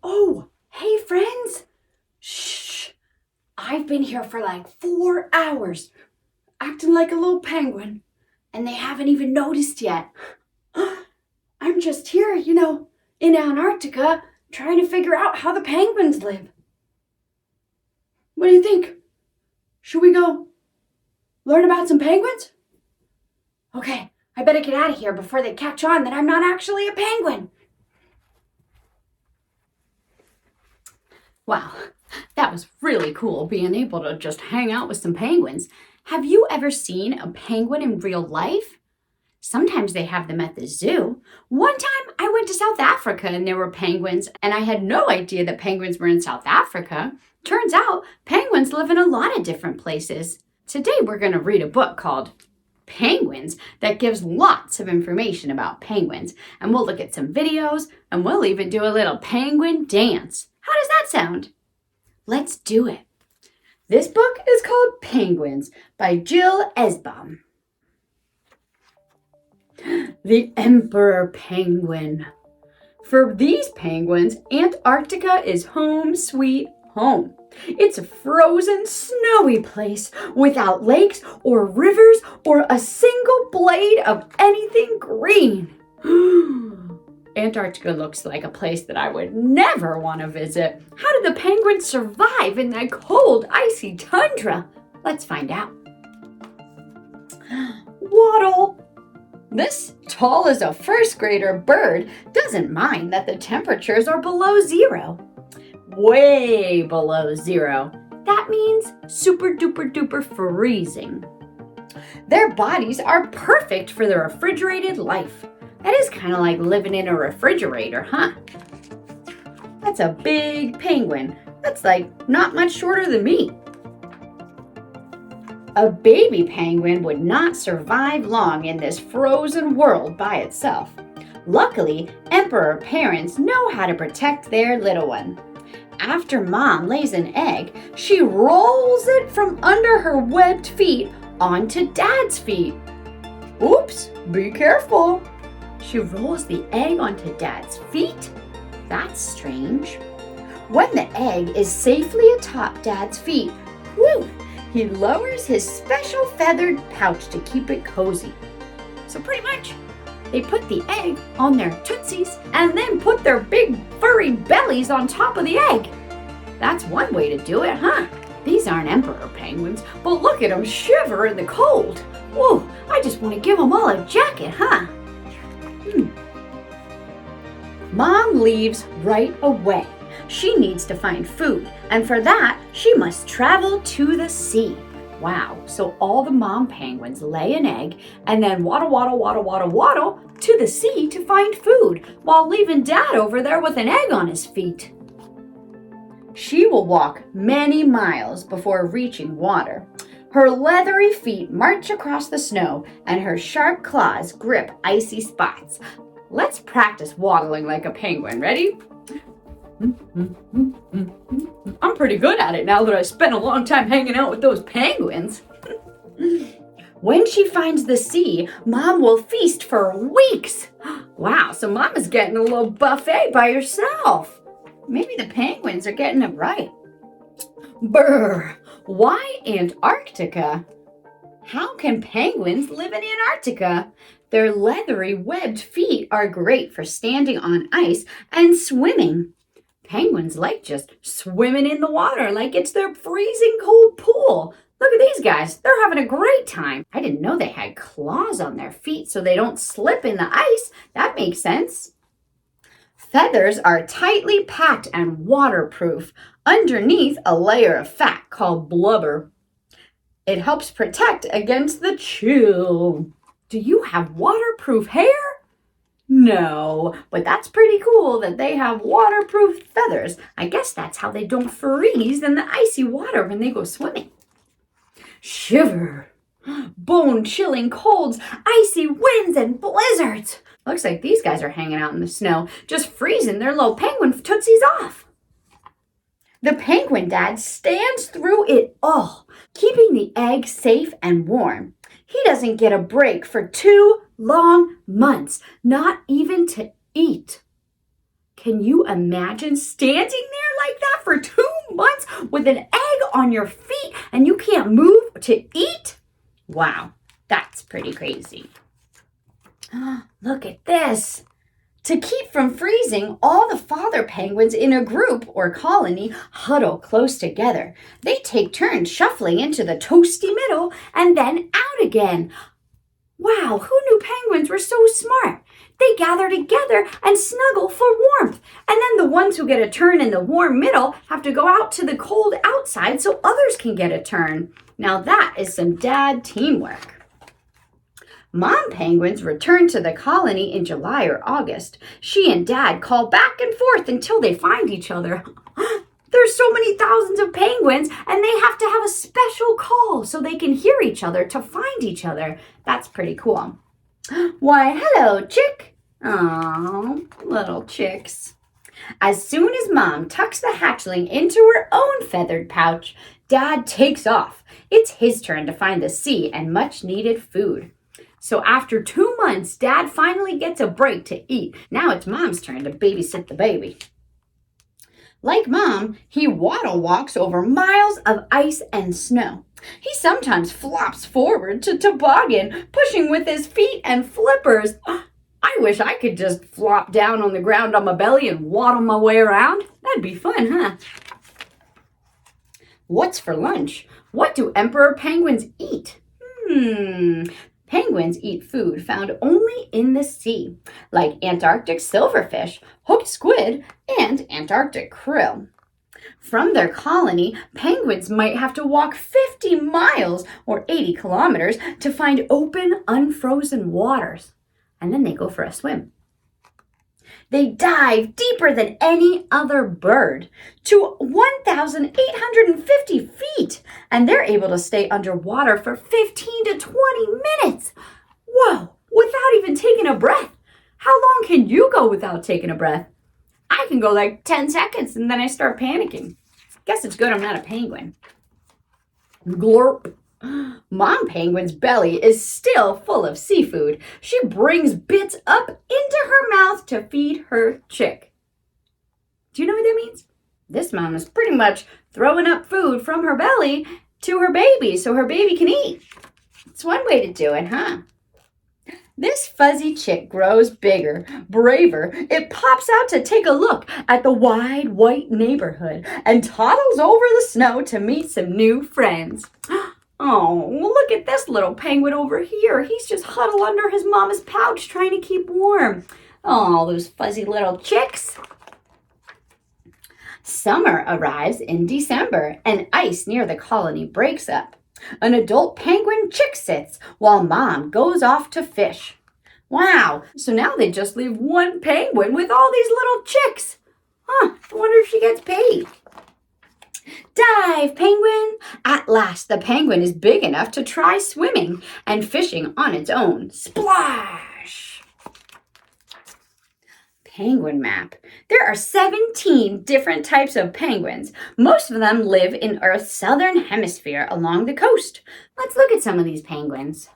Oh, hey friends! Shh! I've been here for like 4 hours, acting like a little penguin, and they haven't even noticed yet. I'm just here, in Antarctica, trying to figure out how the penguins live. What do you think? Should we go learn about some penguins? Okay, I better get out of here before they catch on that I'm not actually a penguin. Wow, that was really cool being able to just hang out with some penguins. Have you ever seen a penguin in real life? Sometimes they have them at the zoo. One time I went to South Africa and there were penguins, and I had no idea that penguins were in South Africa. Turns out penguins live in a lot of different places. Today we're going to read a book called Penguins that gives lots of information about penguins. And we'll look at some videos, and we'll even do a little penguin dance. How does that sound? Let's do it. This book is called Penguins by Jill Esbaum. The Emperor Penguin. For these penguins, Antarctica is home sweet home. It's a frozen, snowy place without lakes or rivers or a single blade of anything green. Antarctica looks like a place that I would never want to visit. How do the penguins survive in that cold, icy tundra? Let's find out. Waddle. This tall as a first grader bird doesn't mind that the temperatures are below zero. Way below zero. That means super duper duper freezing. Their bodies are perfect for the refrigerated life. That is kind of like living in a refrigerator, huh? That's a big penguin. That's like not much shorter than me. A baby penguin would not survive long in this frozen world by itself. Luckily, emperor parents know how to protect their little one. After mom lays an egg, she rolls it from under her webbed feet onto dad's feet. Oops, be careful. She rolls the egg onto dad's feet? That's strange. When the egg is safely atop dad's feet, whew, he lowers his special feathered pouch to keep it cozy. So pretty much, they put the egg on their tootsies and then put their big furry bellies on top of the egg. That's one way to do it, huh? These aren't emperor penguins, but look at them shiver in the cold. Whoa, I just want to give them all a jacket, huh? Mom leaves right away. She needs to find food, and for that, she must travel to the sea. Wow, so all the mom penguins lay an egg and then waddle, waddle, waddle, waddle, waddle to the sea to find food while leaving dad over there with an egg on his feet. She will walk many miles before reaching water. Her leathery feet march across the snow and her sharp claws grip icy spots. Let's practice waddling like a penguin. Ready? I'm pretty good at it now that I spent a long time hanging out with those penguins. When she finds the sea, Mom will feast for weeks. Wow, so Mom is getting a little buffet by herself. Maybe the penguins are getting it right. Brr, why Antarctica? How can penguins live in Antarctica? Their leathery webbed feet are great for standing on ice and swimming. Penguins like just swimming in the water like it's their freezing cold pool. Look at these guys. They're having a great time. I didn't know they had claws on their feet so they don't slip in the ice. That makes sense. Feathers are tightly packed and waterproof underneath a layer of fat called blubber. It helps protect against the chill. Do you have waterproof hair? No, but that's pretty cool that they have waterproof feathers. I guess that's how they don't freeze in the icy water when they go swimming. Shiver, bone-chilling colds, icy winds, and blizzards. Looks like these guys are hanging out in the snow, just freezing their little penguin tootsies off. The penguin dad stands through it all, keeping the egg safe and warm. He doesn't get a break for 2 long months, not even to eat. Can you imagine standing there like that for 2 months with an egg on your feet and you can't move to eat? Wow, that's pretty crazy. Look at this. To keep from freezing, all the father penguins in a group or colony huddle close together. They take turns shuffling into the toasty middle and then out again. Wow, who knew penguins were so smart? They gather together and snuggle for warmth. And then the ones who get a turn in the warm middle have to go out to the cold outside so others can get a turn. Now that is some dad teamwork. Mom penguins return to the colony in July or August. She and Dad call back and forth until they find each other. There's so many thousands of penguins, and they have to have a special call so they can hear each other to find each other. That's pretty cool. Why, hello, chick. Aw, little chicks. As soon as Mom tucks the hatchling into her own feathered pouch, Dad takes off. It's his turn to find the sea and much-needed food. So after 2 months, Dad finally gets a break to eat. Now it's Mom's turn to babysit the baby. Like Mom, he waddle walks over miles of ice and snow. He sometimes flops forward to toboggan, pushing with his feet and flippers. I wish I could just flop down on the ground on my belly and waddle my way around. That'd be fun, huh? What's for lunch? What do emperor penguins eat? Penguins eat food found only in the sea, like Antarctic silverfish, hooked squid, and Antarctic krill. From their colony, penguins might have to walk 50 miles or 80 kilometers to find open, unfrozen waters, and then they go for a swim. They dive deeper than any other bird, to 1,850 feet, and they're able to stay underwater for 15 to 20 minutes. Whoa, without even taking a breath. How long can you go without taking a breath? I can go like 10 seconds and then I start panicking. Guess it's good I'm not a penguin. Glorp. Mom penguin's belly is still full of seafood. She brings bits up into her mouth to feed her chick. Do you know what that means? This mom is pretty much throwing up food from her belly to her baby so her baby can eat. It's one way to do it, huh? This fuzzy chick grows bigger, braver. It pops out to take a look at the wide white neighborhood and toddles over the snow to meet some new friends. Oh, look at this little penguin over here. He's just huddled under his mama's pouch trying to keep warm. Oh, those fuzzy little chicks. Summer arrives in December and ice near the colony breaks up. An adult penguin chick sits while Mom goes off to fish. Wow, so now they just leave one penguin with all these little chicks. I wonder if she gets paid. Dive, penguin! At last, the penguin is big enough to try swimming and fishing on its own. Splash! Penguin map. There are 17 different types of penguins. Most of them live in Earth's southern hemisphere along the coast. Let's look at some of these penguins.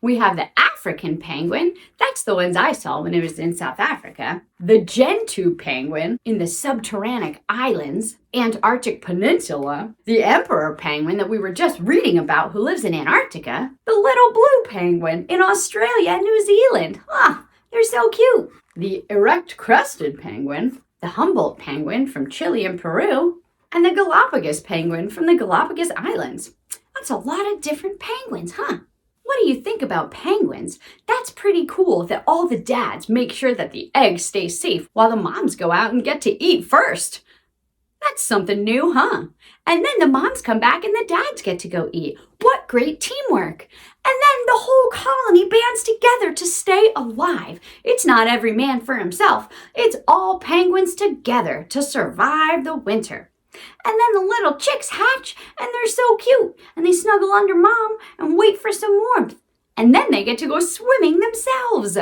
We have the African penguin. That's the ones I saw when I was in South Africa. The Gentoo penguin in the subterranean islands, Antarctic Peninsula. The emperor penguin that we were just reading about who lives in Antarctica. The little blue penguin in Australia and New Zealand. They're so cute. The erect-crested penguin. The Humboldt penguin from Chile and Peru. And the Galapagos penguin from the Galapagos Islands. That's a lot of different penguins, huh? What do you think about penguins? That's pretty cool that all the dads make sure that the eggs stay safe while the moms go out and get to eat first. That's something new, huh? And then the moms come back and the dads get to go eat. What great teamwork. And then the whole colony bands together to stay alive. It's not every man for himself. It's all penguins together to survive the winter. And then the little chicks hatch, and they're so cute. And they snuggle under Mom and wait for some warmth. And then they get to go swimming themselves.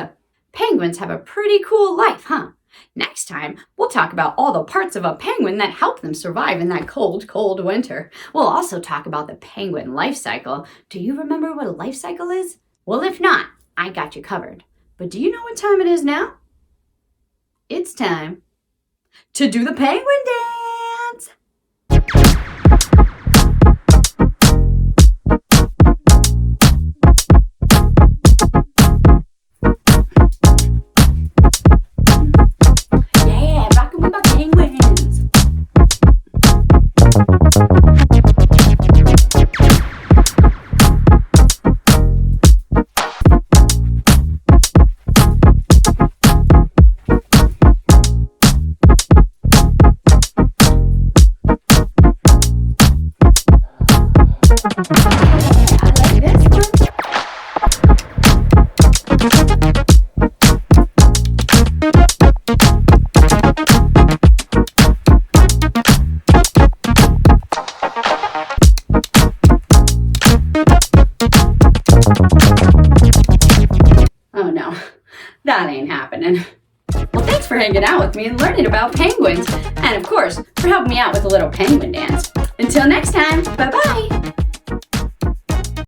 Penguins have a pretty cool life, huh? Next time, we'll talk about all the parts of a penguin that help them survive in that cold, cold winter. We'll also talk about the penguin life cycle. Do you remember what a life cycle is? Well, if not, I got you covered. But do you know what time it is now? It's time to do the penguin dance. Yeah, rocking with my penguins. I like this one. Oh no, that ain't happening. Well, thanks for hanging out with me and learning about penguins. And of course, for helping me out with a little penguin dance. Until next time, bye-bye.